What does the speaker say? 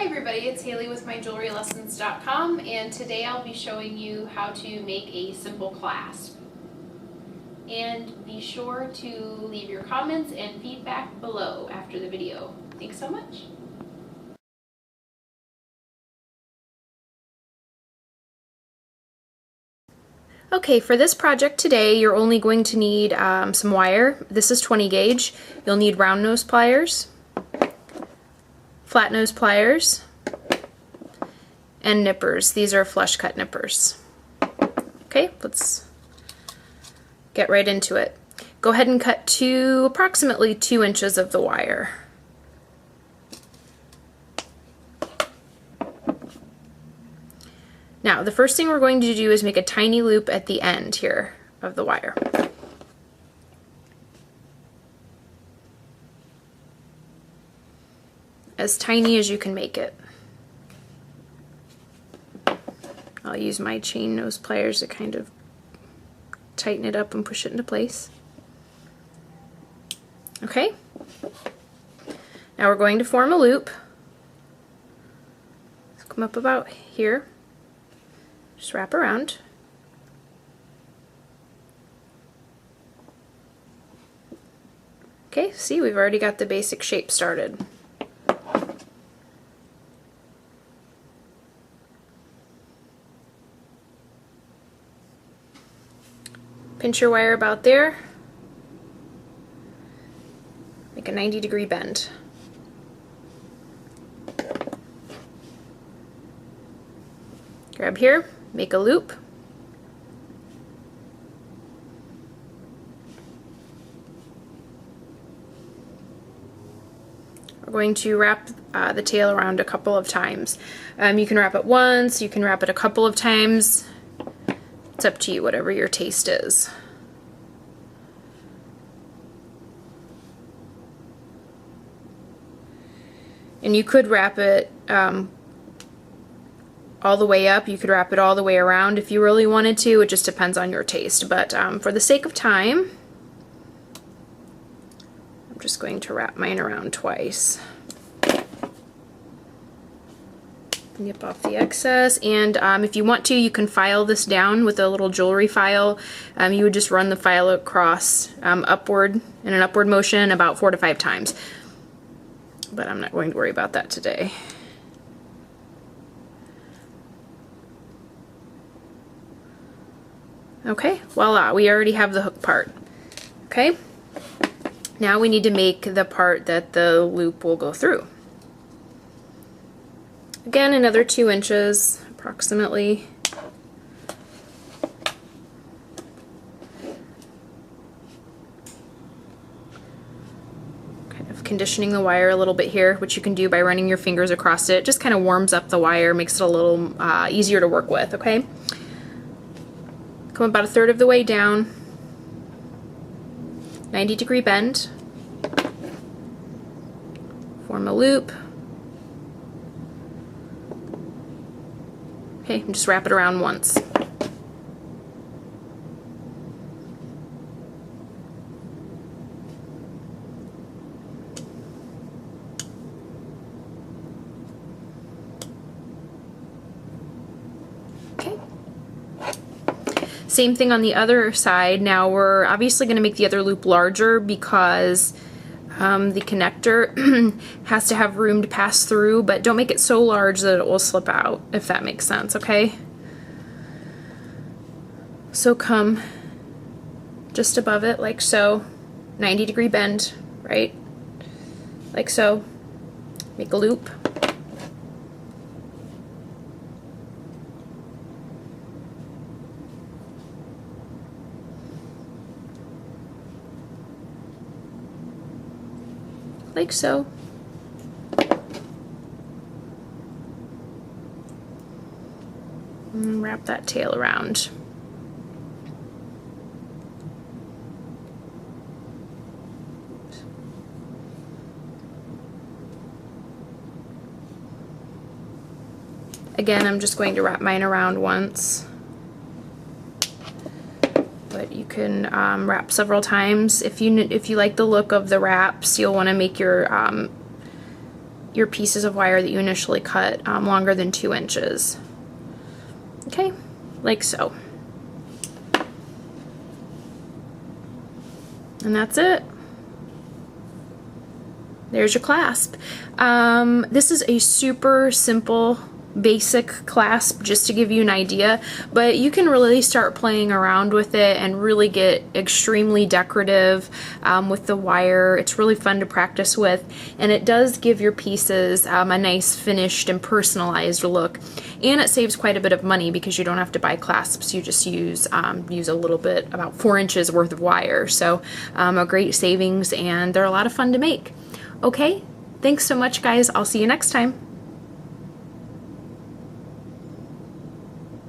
Hi everybody, it's Haley with myjewelrylessons.com, and today I'll be showing you how to make a simple clasp. And be sure to leave your comments and feedback below after the video. Thanks so much. Okay, for this project today, you're only going to need some wire. This is 20 gauge. You'll need round nose pliers, flat nose pliers, and nippers. These are flush cut nippers. Okay, let's get right into it. Go ahead and cut to approximately 2 inches of the wire. Now, the first thing we're going to do is make a tiny loop at the end here of the wire. As tiny as you can make it. I'll use my chain nose pliers to kind of tighten it up and push it into place. Okay. Now we're going to form a loop. Let's come up about here. Just wrap around. Okay, see, we've already got the basic shape started. Pinch your wire about there. Make a 90-degree bend. Grab here, make a loop. We're going to wrap the tail around a couple of times. You can wrap it once, you can wrap it a couple of times. It's up to you, whatever your taste is. And you could wrap it all the way up. You could wrap it all the way around if you really wanted to. It just depends on your taste. But for the sake of time, I'm just going to wrap mine around twice. Nip off the excess, and if you want to, you can file this down with a little jewelry file. You would just run the file across upward in an upward motion about 4 to 5 times. But I'm not going to worry about that today. Okay, voila, we already have the hook part. Okay, now we need to make the part that the loop will go through. Again, another 2 inches, approximately. Kind of conditioning the wire a little bit here, which you can do by running your fingers across it. Just kind of warms up the wire, makes it a little easier to work with, okay? Come about 1/3 of the way down, 90-degree bend, form a loop. Okay, and just wrap it around once. Okay. Same thing on the other side. Now we're obviously going to make the other loop larger because the connector has to have room to pass through, but don't make it so large that it will slip out, if that makes sense, okay? So come just above it, like so, 90-degree bend, right? Like so. Make a loop. Like so. And wrap that tail around. Again, I'm just going to wrap mine around once. But you can wrap several times. If you like the look of the wraps, you'll want to make your your pieces of wire that you initially cut longer than 2 inches. Okay, like so. And that's it. There's your clasp. This is a super simple, basic clasp, just to give you an idea, but you can really start playing around with it and really get extremely decorative with the wire. It's really fun to practice with, and it does give your pieces a nice finished and personalized look. And it saves quite a bit of money because you don't have to buy clasps. You just use a little bit, about 4 inches worth of wire. So a great savings, and they're a lot of fun to make. Okay, thanks so much, guys. I'll see you next time.